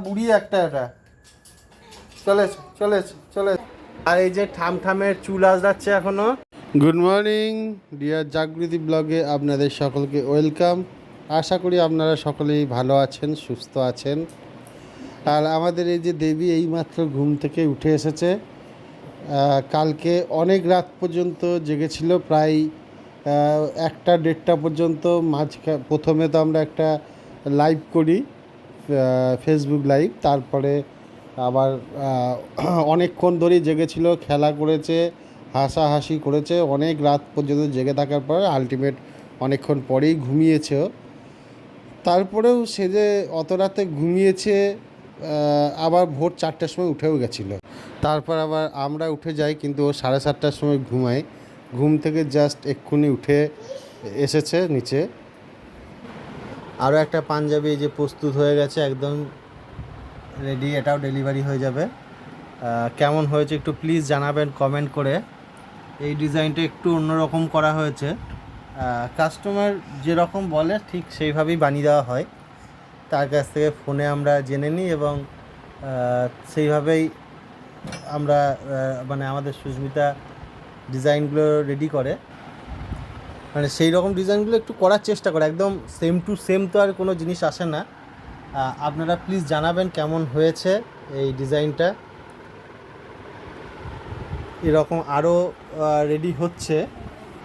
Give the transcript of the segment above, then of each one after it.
বুড়ি একটা এটা চলে চলে চলে। আর এই যে ঠামের চুল আসছে এখনো। গুড মর্নিং ডিয়ার জাগৃতি ব্লগে আপনাদের সকলকে ওয়েলকাম। আশা করি আপনারা সকলেই ভালো আছেন, সুস্থ আছেন। আর আমাদের এই যে দেবী এইমাত্র ঘুম থেকে উঠে এসেছে। কালকে অনেক রাত পর্যন্ত জেগেছিল, প্রায় 1টা-1:30টা পর্যন্ত। প্রথমে তো আমরা একটা লাইভ করি, ফেসবুক লাইভ, তারপরে আবার অনেকক্ষণ ধরেই জেগেছিল, খেলা করেছে, হাসাহাসি করেছে, অনেক রাত পর্যন্ত জেগে থাকার পর আলটিমেট অনেকক্ষণ পরেই ঘুমিয়েছেও। তারপরেও সে যে অত রাতে ঘুমিয়েছে, আবার ভোর 4টার সময় উঠেও গেছিলো। তারপর আবার আমরা উঠে যাই, কিন্তু ও 7:30টার সময় ঘুমায়। ঘুম থেকে জাস্ট এক্ষুনি উঠে এসেছে নিচে। আরও একটা পাঞ্জাবি এই যে প্রস্তুত হয়ে গেছে, একদম রেডি, এটাও ডেলিভারি হয়ে যাবে। কেমন হয়েছে একটু প্লিজ জানাবেন কমেন্ট করে। এই ডিজাইনটা একটু অন্যরকম করা হয়েছে, কাস্টমার যেরকম বলে ঠিক সেইভাবেই বানিয়ে দেওয়া হয়। তার কাছ থেকে ফোনে আমরা জেনে নিই এবং সেইভাবেই আমরা মানে আমাদের সুস্মিতা ডিজাইনগুলো রেডি করে, মানে সেই রকম ডিজাইনগুলো একটু করার চেষ্টা করে। একদম সেম টু সেম তো আর কোনো জিনিস আসে না। আপনারা প্লিজ জানাবেন কেমন হয়েছে এই ডিজাইনটা। এরকম আরও রেডি হচ্ছে,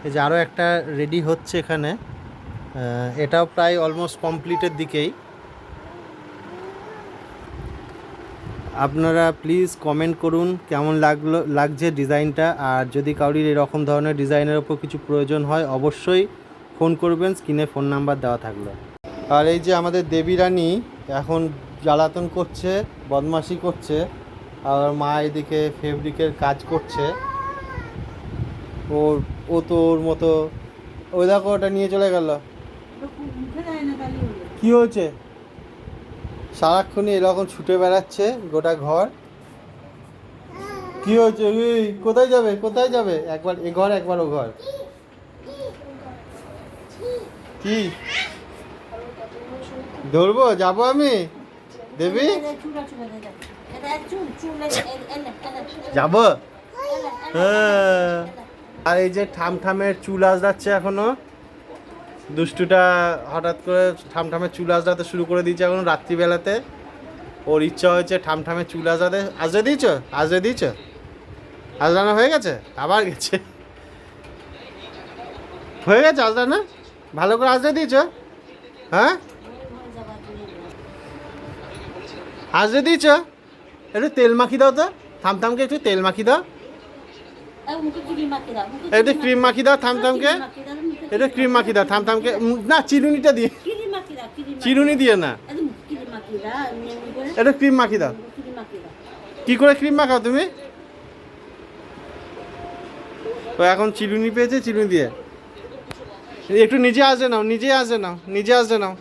এই যে আরও একটা রেডি হচ্ছে এখানে। এটাও প্রায় অলমোস্ট কমপ্লিটের দিকেই। আপনারা প্লিজ কমেন্ট করুন কেমন লাগছে ডিজাইনটা। আর যদি কারোর এরকম ধরনের ডিজাইনের ওপর কিছু প্রয়োজন হয় অবশ্যই ফোন করবেন, স্ক্রিনে ফোন নাম্বার দেওয়া থাকলো। আর এই যে আমাদের দেবী রানী এখন জ্বালাতন করছে, বদমাশি করছে, আর মা এদিকে ফেব্রিকের কাজ করছে। ও তো ওর মতো, ওই দেখো ওটা নিয়ে চলে গেল। কি হয়েছে? সারাক্ষণই এরকম ছুটে বেড়াচ্ছে গোটা ঘর। কি হয়েছে? কোথায় যাবে, কোথায় যাবে? একবার এ ঘর একবার ও ঘর। কি ধরবো? যাবো আমি দেবী, যাবো। আর এই যে ঠামের চুল আসছে এখনো। দুষ্টুটা হঠাৎ করে ঠামের চুল আজরাতে শুরু করে দিয়েছে এখন রাত্রিবেলাতে। ওর ইচ্ছা হয়েছে ঠামের চুল আজরে দিয়েছ, আজরানো হয়ে গেছে, আবার গেছে, হয়ে গেছে আজরানো, ভালো করে আজরে দিয়েছ? হ্যাঁ আজরে দিয়েছ? একটু তেল মাখি দাও তো, থামকে একটু তেল মাখি দাও, একটু ক্রিম মাখি দাও থামকে, একটু ক্রিম মাখি দাও থামকে। না চিরুনিটা দিয়ে, চিরুনি দিয়ে না, একটু ক্রিম মাখি দাও। কি করে ক্রিম মাখাও তুমি? ও এখন চিরুনি পেয়েছে, চিরুনি দিয়ে একটু নিজে আসে নাও, নিজে আসে নাও, নিজে আসে নাও।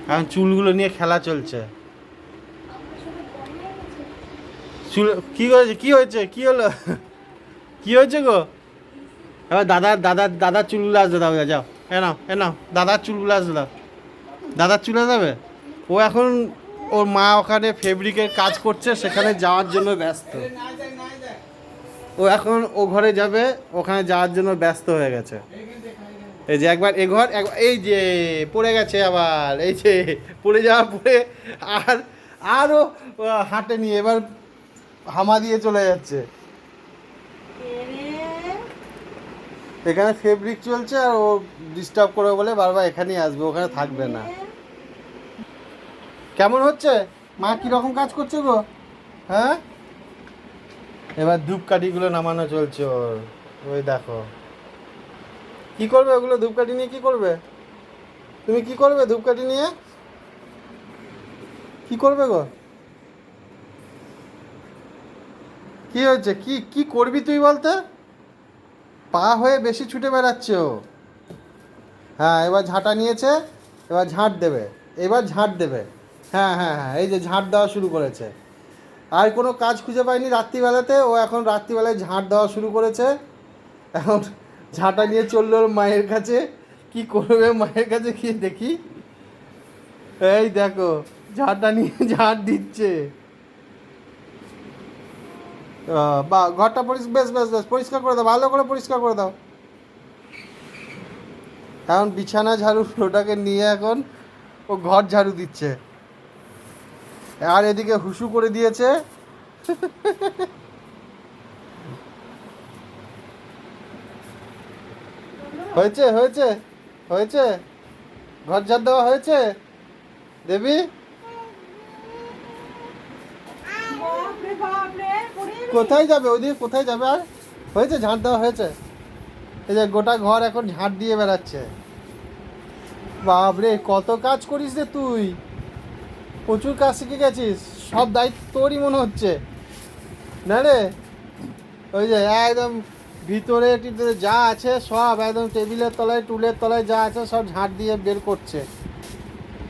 এখন চুলগুলো নিয়ে খেলা চলছে। চুল কি হয়েছে, কি হয়েছে, কি হলো, কি হয়েছে গো? এবার দাদার চুলগুলো আসতে দাও, যাও এ নাও দাদার চুলগুলো আসতে দাও, দাদার চুলে যাবে। ও এখন ওর মা ওখানে ফেব্রিকের কাজ করছে, সেখানে যাওয়ার জন্য ব্যস্ত। ও এখন ও ঘরে যাবে, ওখানে যাওয়ার জন্য ব্যস্ত হয়ে গেছে। এই যে একবার এ ঘর, এই যে পড়ে গেছে আবার, এই যে পড়ে যাওয়ার পরে আরও হাঁটে নিয়ে এবার হামা দিয়ে চলে যাচ্ছে। এখানে ফেব্রিক চলছে আর ও ডিস্টার্ব করে বলে বারবার এখানেই আসবে, ওখানে থাকবে না। কেমন হচ্ছে মা, কীরকম কাজ করছে গো? হ্যাঁ এবার ধূপকাঠিগুলো নামানো চলছে ওর। ওই দেখো কি করবে ওগুলো, ধূপকাঠি নিয়ে কি করবে তুমি? কি করবে ধূপকাঠি নিয়ে, কি করবে গো? কি হয়েছে, কি কি করবি তুই বলতে? পা হয়ে বেশি ছুটে বেড়াচ্ছে ও। হ্যাঁ এবার ঝাঁটা নিয়েছে, এবার ঝাঁট দেবে, এবার ঝাঁট দেবে। হ্যাঁ হ্যাঁ হ্যাঁ, এই যে ঝাঁট দেওয়া শুরু করেছে। আর কোনো কাজ খুঁজে পায়নি রাত্রিবেলাতে, ও এখন রাত্রিবেলায় ঝাঁট দেওয়া শুরু করেছে। এখন ঝাঁটা নিয়ে চললো ওর মায়ের কাছে। কি করবে মায়ের কাছে, কি দেখি। এই দেখো ঝাড়টা নিয়ে ঝাড় দিচ্ছে। বা ঘরটা বেশ বেশ বেশ পরিষ্কার করে দাও, ভালো করে পরিষ্কার করে দাও। এখন বিছানা ঝাড়ু ওটাকে নিয়ে এখন ও ঘর ঝাড়ু দিচ্ছে, আর এদিকে হুসু করে দিয়েছে। হয়েছে হয়েছে হয়েছে, ঘর ঝাড় দেওয়া হয়েছে দেবী? কোথায় যাবে ওইদিকে, কোথায় যাবে? আর হয়েছে, ঝাড় দেওয়া হয়েছে। এই যে গোটা ঘর এখন ঝাড় দিয়ে বেড়াচ্ছে। বাপরে কত কাজ করিস রে তুই, প্রচুর কাজ শিখে গেছিস, সব দায়িত্ব তোরই মনে হচ্ছে না রে? ওই যে একদম ভিতরে টিতরে যা আছে সব একদম টেবিলের তলায় টুলের তলায় যা আছে সব ঝাড় দিয়ে বের করছে।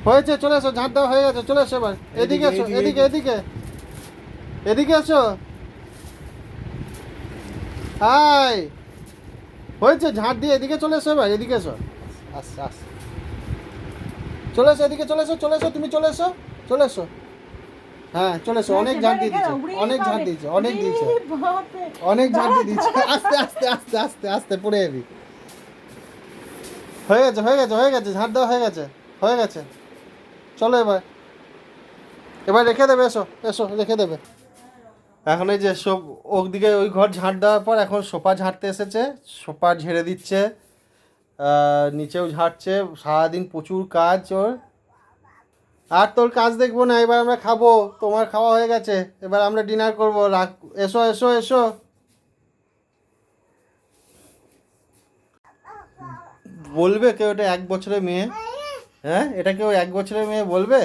হয়েছে, চলে এসো, ঝাড় দেওয়া হয়ে গেছে, চলে এসো এবার এদিকে এসো, এদিকে এদিকে এদিকে এসো। হাই, হয়েছে, ঝাড় দিয়ে এদিকে চলে এসো এবার, এদিকে এসো, আস্তে আস্তে চলে এসো, এদিকে চলে এসো, চলে এসো, তুমি চলে এসো, চলে এসো। হ্যাঁ চলে এসো, অনেক ঝাড় দিয়ে দিচ্ছে, অনেক ঝাড় দিয়েছে, অনেক দিয়েছে, অনেক ঝাড় দিয়ে দিচ্ছে। আস্তে আস্তে আস্তে আস্তে আস্তে পড়ে যাবি। হয়ে গেছে হয়ে গেছে হয়ে গেছে, ঝাড় দেওয়া হয়ে গেছে, হয়ে গেছে। চলো এবার, এবার রেখে দেবে, এসো এসো রেখে দেবে। এখন এই যে সব ওদিকে ওই ঘর ঝাড় দেওয়ার পর এখন সোফা ঝাড়তে এসেছে, সোফা ঝেড়ে দিচ্ছে, নিচেও ঝাড়ছে। সারাদিন প্রচুর কাজ ওর। আর তোর কাজ দেখবো না, এবার আমরা খাবো, তোমার খাওয়া হয়ে গেছে, এবার আমরা ডিনার করবো, রাখ। এসো এসো এসো। বলবে কেউ এটা 1 বছরের মেয়ে? হ্যাঁ, এটা কেউ 1 বছরের মেয়ে বলবে?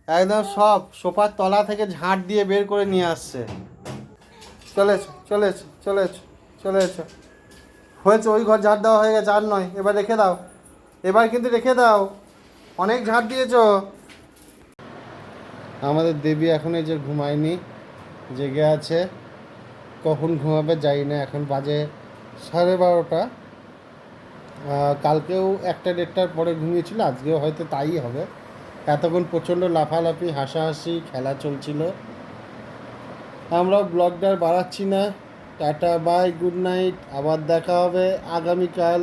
একদম সব সোফার তলা থেকে ঝাঁট দিয়ে বের করে নিয়ে আসছে। চলে এসো চলে এসো চলে এসো চলে এসো। হয়েছে, ওই ঘর ঝাড় দেওয়া হয়ে গেছে, আর নয়, এবার রেখে দাও, এবার কিন্তু রেখে দাও, অনেক ঝাড় দিয়েছো। আমাদের দেবী এখন এই যে ঘুমায়নি, জেগে আছে, কখন ঘুমাবে জানি না। এখন বাজে 12:30। কালকেও 1টা-1:30টার পরে ঘুমিয়েছিল, আজকেও হয়তো তাই হবে। এতক্ষণ প্রচণ্ড লাফালাফি হাসাহাসি খেলা চলছিল। আমরাও ব্লগটা বাড়াচ্ছি না। Tata, bye, good night. আবার দেখা হবে আগামীকাল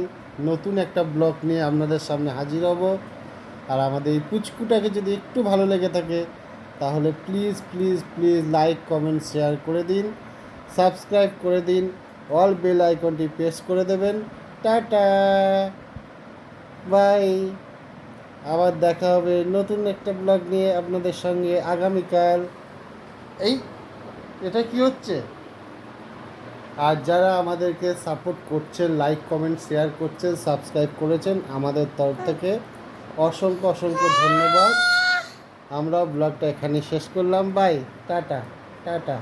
নতুন একটা ব্লগ নিয়ে আপনাদের সামনে হাজির হব। আর আমাদের এই পুচকুটাকে যদি একটু ভালো লেগে থাকে তাহলে please please please like comment share করে দিন, সাবস্ক্রাইব করে দিন, অল বেল আইকনটি প্রেস করে দেবেন। Tata, bye. আবার দেখা হবে নতুন একটা ব্লগ নিয়ে আপনাদের সঙ্গে আগামীকাল। এই, এটা কি হচ্ছে? আর যারা আমাদেরকে সাপোর্ট করছেন, লাইক কমেন্ট শেয়ার করছেন, সাবস্ক্রাইব করেছেন, আমাদের তরফ থেকে অসংখ্য অসংখ্য ধন্যবাদ। আমরা ব্লগটা এখানে শেষ করলাম। Bye, tata tata.